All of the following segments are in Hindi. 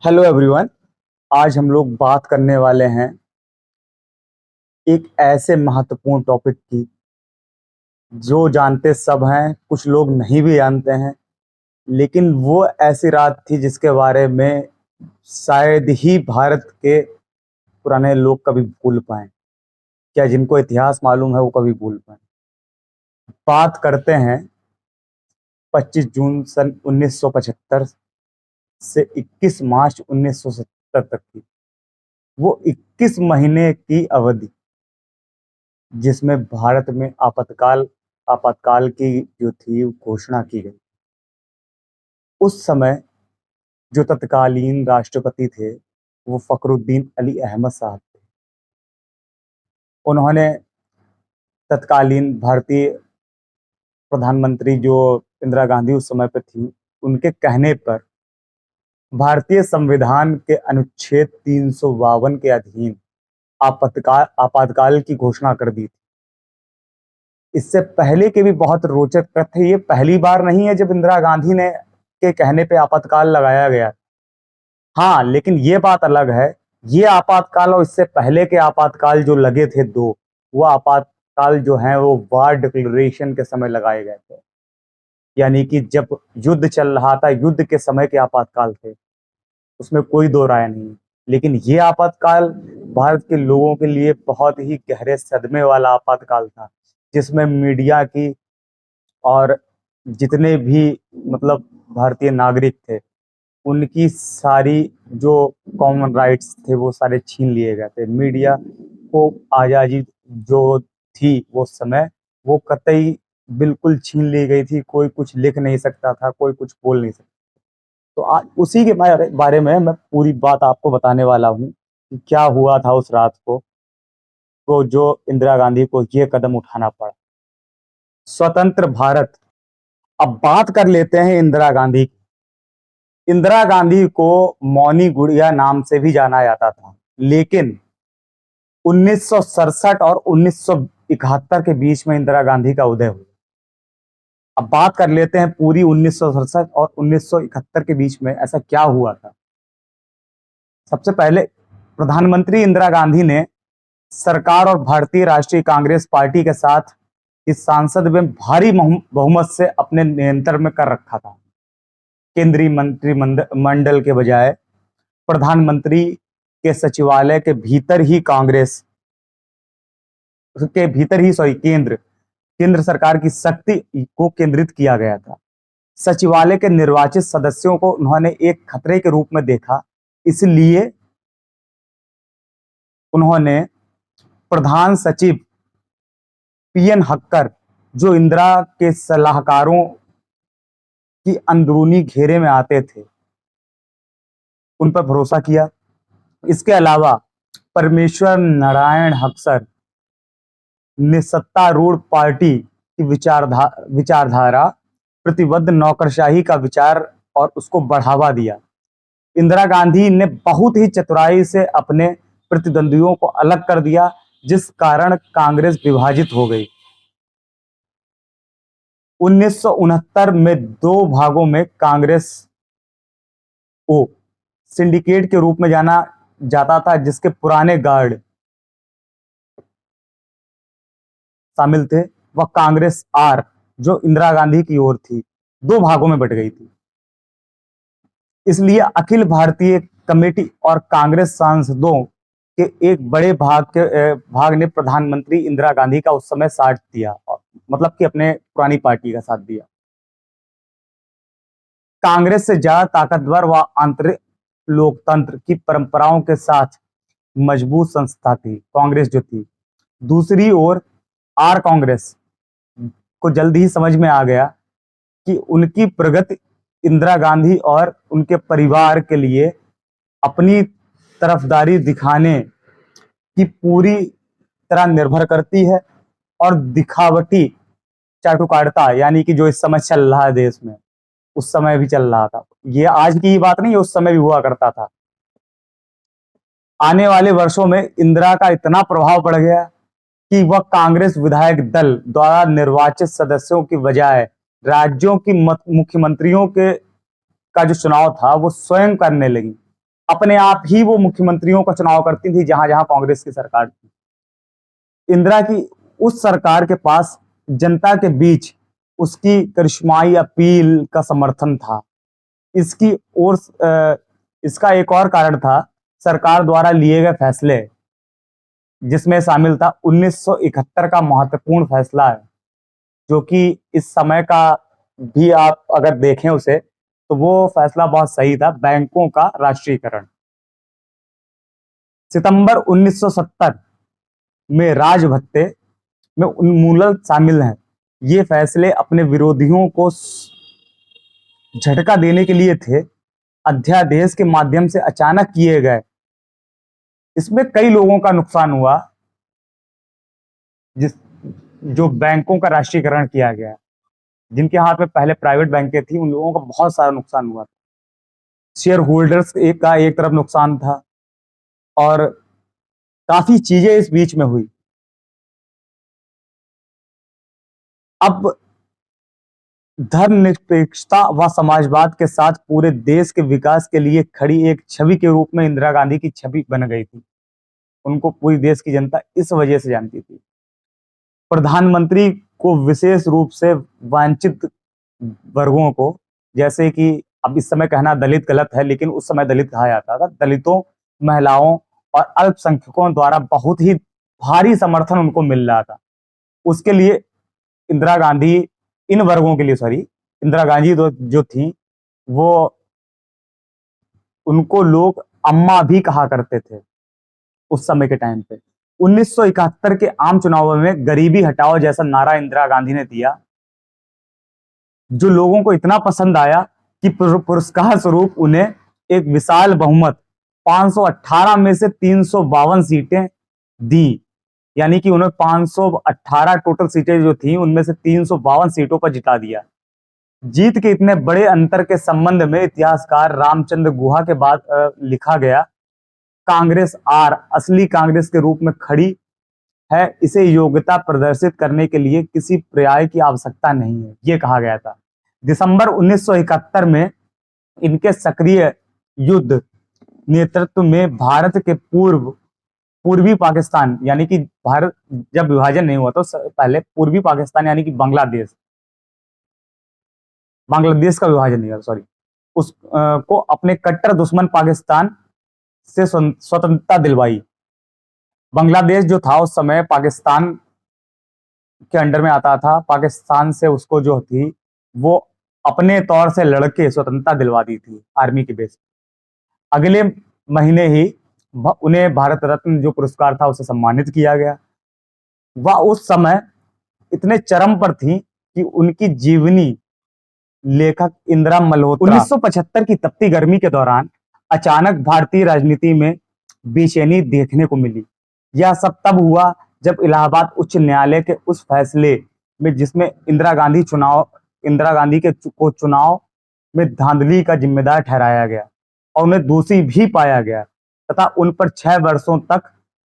Hello everyone. आज हम लोग बात करने वाले हैं एक ऐसे महत्वपूर्ण टॉपिक की जो जानते सब हैं, कुछ लोग नहीं भी जानते हैं। लेकिन वो ऐसी रात थी जिसके बारे में शायद ही भारत के पुराने लोग कभी भूल पाए। क्या जिनको इतिहास मालूम है वो कभी भूल पाए। बात करते हैं 25 जून सन 1975 से 21 मार्च 1970 तक की। वो 21 महीने की अवधि जिसमें भारत में आपातकाल की जो थी घोषणा की गई। उस समय जो तत्कालीन राष्ट्रपति थे वो फखरुद्दीन अली अहमद साहब थे। उन्होंने तत्कालीन भारतीय प्रधानमंत्री जो इंदिरा गांधी उस समय पे थी, उनके कहने पर भारतीय संविधान के अनुच्छेद 352 के अधीन आपातकाल की घोषणा कर दी थी। इससे पहले के भी बहुत रोचक तथ्य, ये पहली बार नहीं है जब इंदिरा गांधी ने के कहने पे आपातकाल लगाया गया। हाँ, लेकिन ये बात अलग है, ये आपातकाल और इससे पहले के आपातकाल जो लगे थे दो, वो आपातकाल जो हैं वो वार डिक्लेरेशन के समय लगाए गए थे। यानी कि जब युद्ध चल रहा था, युद्ध के समय के आपातकाल थे, उसमें कोई दो राय नहीं। लेकिन ये आपातकाल भारत के लोगों के लिए बहुत ही गहरे सदमे वाला आपातकाल था, जिसमें मीडिया की और जितने भी मतलब भारतीय नागरिक थे, उनकी सारी जो कॉमन राइट्स थे वो सारे छीन लिए गए थे। मीडिया को आज़ादी जो थी वो समय, वो कतई बिल्कुल छीन ली गई थी। कोई कुछ लिख नहीं सकता था, कोई कुछ बोल नहीं सकता। तो आज उसी के बारे में मैं पूरी बात आपको बताने वाला हूँ कि क्या हुआ था उस रात को जो इंदिरा गांधी को ये कदम उठाना पड़ा। स्वतंत्र भारत। अब बात कर लेते हैं इंदिरा गांधी की। इंदिरा गांधी को मौनी गुड़िया नाम से भी जाना जाता था, लेकिन 1967 और 1971 के बीच में इंदिरा गांधी का उदय हुआ। अब बात कर लेते हैं पूरी 1967 और 1971 के बीच में ऐसा क्या हुआ था। सबसे पहले प्रधानमंत्री इंदिरा गांधी ने सरकार और भारतीय राष्ट्रीय कांग्रेस पार्टी के साथ इस सांसद में भारी बहुमत से अपने नियंत्रण में कर रखा था। केंद्रीय मंत्रिमंडल के बजाय प्रधानमंत्री के सचिवालय के भीतर ही केंद्र सरकार की शक्ति को केंद्रित किया गया था। सचिवालय के निर्वाचित सदस्यों को उन्होंने एक खतरे के रूप में देखा, इसलिए उन्होंने प्रधान सचिव पीएन हक्कर, जो इंदिरा के सलाहकारों की अंदरूनी घेरे में आते थे, उन पर भरोसा किया। इसके अलावा परमेश्वर नारायण हक्सर ने सत्तारूढ़ पार्टी की विचारधारा प्रतिबद्ध नौकरशाही का विचार और उसको बढ़ावा दिया। इंदिरा गांधी ने बहुत ही चतुराई से अपने प्रतिद्वंदियों को अलग कर दिया, जिस कारण कांग्रेस विभाजित हो गई। 1969 में दो भागों में कांग्रेस को सिंडिकेट के रूप में जाना जाता था, जिसके पुराने गार्ड शामिल थे। वह कांग्रेस आर, जो इंदिरा गांधी की ओर थी, दो भागों में बट गई थी। इसलिए अखिल भारतीय कमेटी और कांग्रेस सांसदों के एक बड़े भाग ने प्रधानमंत्री इंदिरा गांधी का उस समय साथ दिया, मतलब कि अपने पुरानी पार्टी का साथ दिया। कांग्रेस से ज्यादा ताकतवर व आंतरिक लोकतंत्र की परंपराओं के साथ मजबूत संस्था थी कांग्रेस जो थी। दूसरी ओर आर कांग्रेस को जल्द ही समझ में आ गया कि उनकी प्रगति इंदिरा गांधी और उनके परिवार के लिए अपनी तरफदारी दिखाने की पूरी तरह निर्भर करती है। और दिखावटी चाटुकारिता, यानी कि जो इस समय चल रहा है देश में, उस समय भी चल रहा था। ये आज की ही बात नहीं है, उस समय भी हुआ करता था। आने वाले वर्षों में इंदिरा का इतना प्रभाव पड़ गया कि वह कांग्रेस विधायक दल द्वारा निर्वाचित सदस्यों की बजाय राज्यों की मुख्यमंत्रियों के का जो चुनाव था वो स्वयं करने लगी। अपने आप ही वो मुख्यमंत्रियों का चुनाव करती थी जहां जहां कांग्रेस की सरकार थी। इंदिरा की उस सरकार के पास जनता के बीच उसकी करिश्माई अपील का समर्थन था। इसकी ओर इसका एक और कारण था सरकार द्वारा लिए गए फैसले, जिसमें शामिल था 1971 का महत्वपूर्ण फैसला है, जो कि इस समय का भी आप अगर देखें उसे तो वो फैसला बहुत सही था, बैंकों का राष्ट्रीयकरण। सितंबर 1970 में राज भत्ते में उन्मूलन शामिल है। ये फैसले अपने विरोधियों को झटका देने के लिए थे, अध्यादेश के माध्यम से अचानक किए गए। इसमें कई लोगों का नुकसान हुआ, जिस जो बैंकों का राष्ट्रीयकरण किया गया, जिनके हाथ में पहले प्राइवेट बैंकें थी, उन लोगों का बहुत सारा नुकसान हुआ। शेयर होल्डर्स का एक तरफ नुकसान था और काफी चीजें इस बीच में हुई। अब धर्मनिरपेक्षता व समाजवाद के साथ पूरे देश के विकास के लिए खड़ी एक छवि के रूप में इंदिरा गांधी की छवि बन गई थी। उनको पूरी देश की जनता इस वजह से जानती थी। प्रधानमंत्री को विशेष रूप से वांछित वर्गों को, जैसे कि अब इस समय कहना दलित गलत है, लेकिन उस समय दलित कहा जाता था, दलितों, महिलाओं और अल्पसंख्यकों द्वारा बहुत ही भारी समर्थन उनको मिल रहा था। उसके लिए इंदिरा गांधी इन वर्गों के लिए इंदिरा गांधी जो थी वो, उनको लोग अम्मा भी कहा करते थे उस समय के टाइम पे। 1971 के आम चुनावों में गरीबी हटाओ जैसा नारा इंदिरा गांधी ने दिया, जो लोगों को इतना पसंद आया कि पुरस्कार स्वरूप उन्हें एक विशाल बहुमत 518 में से 352 सीटें दी। यानी कि उन्हें 518 टोटल सीटें जो थी उनमें से 352 सीटों पर जिता दिया। जीत के इतने बड़े अंतर के संबंध में इतिहासकार रामचंद्र गुहा के बाद लिखा गया, कांग्रेस असली कांग्रेस के रूप में खड़ी है, इसे योग्यता प्रदर्शित करने के लिए किसी पर्याय की आवश्यकता नहीं है, ये कहा गया था। दिसंबर 1971 में इनके सक्रिय युद्ध नेतृत्व में भारत के पूर्वी पाकिस्तान, यानी कि भारत जब विभाजन नहीं हुआ तो पहले पूर्वी पाकिस्तान यानी कि बांग्लादेश का विभाजन नहीं हुआ, उस को अपने कट्टर दुश्मन पाकिस्तान से स्वतंत्रता दिलवाई। बांग्लादेश जो था उस समय पाकिस्तान के अंडर में आता था। पाकिस्तान से उसको जो थी वो अपने तौर से लड़के स्वतंत्रता दिलवा दी थी आर्मी के बेस। अगले महीने ही उन्हें भारत रत्न जो पुरस्कार था उसे सम्मानित किया गया। वह उस समय इतने चरम पर थी कि उनकी जीवनी लेखक इंदिरा मल्होत्रा 1975 की तपती गर्मी के दौरान अचानक भारतीय राजनीति में बेचैनी देखने को मिली। यह सब तब हुआ जब इलाहाबाद उच्च न्यायालय के उस फैसले में, जिसमें इंदिरा गांधी को चुनाव में धांधली का जिम्मेदार ठहराया गया और उन्हें दोषी भी पाया गया तथा उन पर 6 वर्षों तक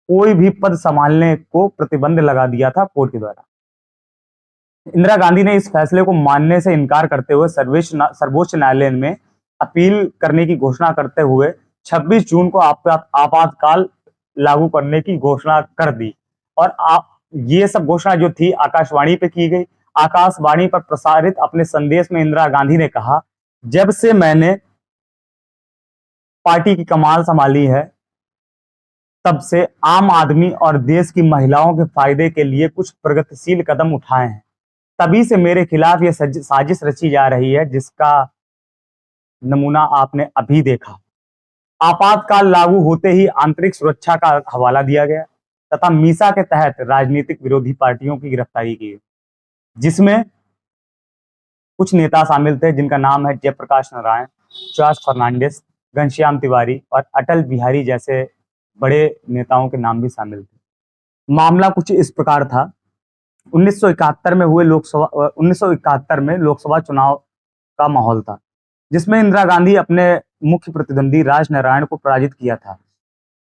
कोई भी पद संभालने को प्रतिबंध लगा दिया था कोर्ट के द्वारा। इंदिरा गांधी ने इस फैसले को मानने से इनकार करते हुए सर्वोच्च न्यायालय में अपील करने की घोषणा करते हुए 26 जून को आपातकाल लागू करने की घोषणा कर दी। और ये सब घोषणा जो थी आकाशवाणी पे की गई। आकाशवाणी पर प्रसारित अपने संदेश में इंदिरा गांधी ने कहा, जब से मैंने पार्टी की कमान संभाली है तब से आम आदमी और देश की महिलाओं के फायदे के लिए कुछ प्रगतिशील कदम उठाए हैं। तभी से मेरे खिलाफ यह साजिश रची जा रही है, जिसका नमूना आपने अभी देखा। आपातकाल लागू होते ही आंतरिक सुरक्षा का हवाला दिया गया तथा मीसा के तहत राजनीतिक विरोधी पार्टियों की गिरफ्तारी की गई, जिसमें कुछ नेता शामिल थे जिनका नाम है जयप्रकाश नारायण, जॉर्ज फर्नांडिस, घनश्याम तिवारी और अटल बिहारी जैसे बड़े नेताओं के नाम भी शामिल थे। मामला कुछ इस प्रकार था। 1971 में लोकसभा चुनाव का माहौल था, जिसमें इंदिरा गांधी अपने मुख्य प्रतिद्वंदी राज नारायण को पराजित किया था।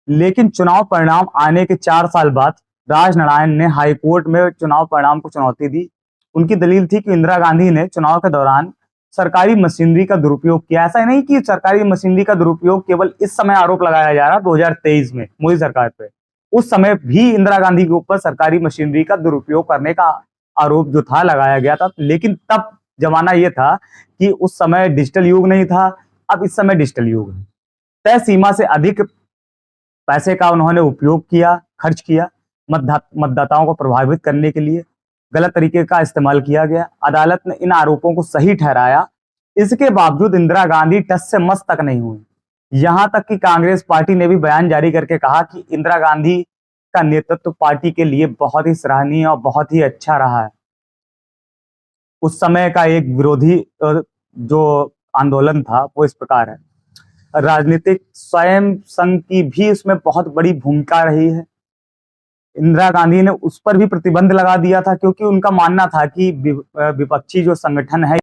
लेकिन चुनाव परिणाम आने के 4 साल बाद राज नारायण ने हाईकोर्ट में चुनाव परिणाम को चुनौती दी। उनकी दलील थी कि इंदिरा गांधी ने चुनाव के दौरान सरकारी मशीनरी का दुरुपयोग किया। ऐसा नहीं कि सरकारी मशीनरी का दुरुपयोग केवल इस समय आरोप लगाया जा रहा 2023 में मोदी सरकार पे, उस समय भी इंदिरा गांधी के ऊपर सरकारी मशीनरी का दुरुपयोग करने का आरोप जो था लगाया गया था। लेकिन तब जमाना ये था कि उस समय डिजिटल युग नहीं था, अब इस समय डिजिटल युग है। तय सीमा से अधिक पैसे का उन्होंने उपयोग किया, खर्च किया, मतदाताओं को प्रभावित करने के लिए गलत तरीके का इस्तेमाल किया गया। अदालत ने इन आरोपों को सही ठहराया। इसके बावजूद इंदिरा गांधी टस से मस तक नहीं हुई। यहां तक कि कांग्रेस पार्टी ने भी बयान जारी करके कहा कि इंदिरा गांधी का नेतृत्व पार्टी के लिए बहुत ही सराहनीय और बहुत ही अच्छा रहा है। उस समय का एक विरोधी जो आंदोलन था वो इस प्रकार है। राजनीतिक स्वयं संघ की भी इसमें बहुत बड़ी भूमिका रही है। इंदिरा गांधी ने उस पर भी प्रतिबंध लगा दिया था, क्योंकि उनका मानना था कि विपक्षी जो संगठन है